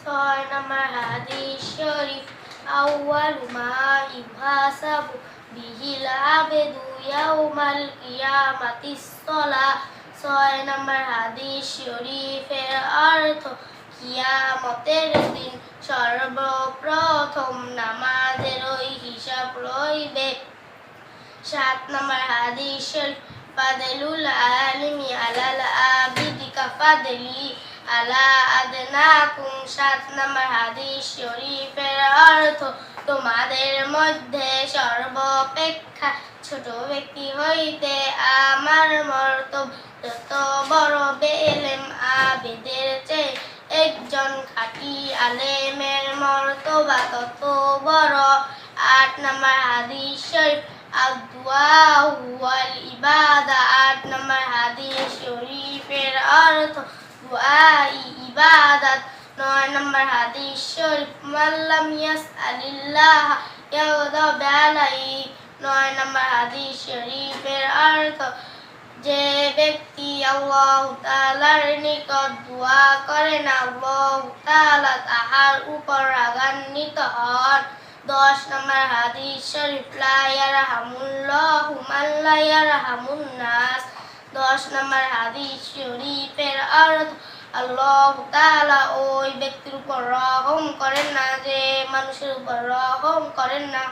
ছয় নম্বর হাদিস শরীফ আউয়ালু মা ইউহাসাবু বিহিল আবেদু ইয়াউমাল কিয়ামাতিস সালাহ। ছয় নম্বর হাদিস শরীফের অর্থ কিয়ামতের দিন সর্বপ্রথম নামাজেরই হিসাব রইবে। সাত নম্বর হাদিস শরীফ ফাদলুল আলিমি আলাল আবিদি কাফাদলি আলা আদনাকুম। সাত নম্বর হাদিস শরীফের অর্থ তোমাদের মধ্যে সর্বাপেক্ষা ছোট ব্যক্তি হইতে আমার মর্তবা যত বড় বেলেম আবেদের চেয়ে একজন খাঁটি আলেমের মর্তবা তত বড়। আট নম্বর হাদিস শরীফ আদ-দুআ ওয়াল ইবাদা। আট নম্বর হাদিস শরীফের অর্থ দুআই ইবাদত। নয় নম্বর হাদিস শরীফ মান লাম ইয়াসআলিল্লাহ ইয়াগদাব আলাইহি। নয় নম্বর হাদিস শরীফের অর্থ যে ব্যক্তি আল্লাহ তাআলার নিকট দোয়া করে না আল্লাহ তাআলা তাহার উপর রাগান্বিত হন। দশ নম্বর হাদিস শরীফ লা ইয়ারহামুল্লাহু মান লা ইয়ারহামুন নাস। দশ নম্বর হাদিস শরীফের অর্থ আল্লাহ তাআলা ওই ব্যক্তির উপর রহম করেন না যে মানুষের উপর রহম করেন না।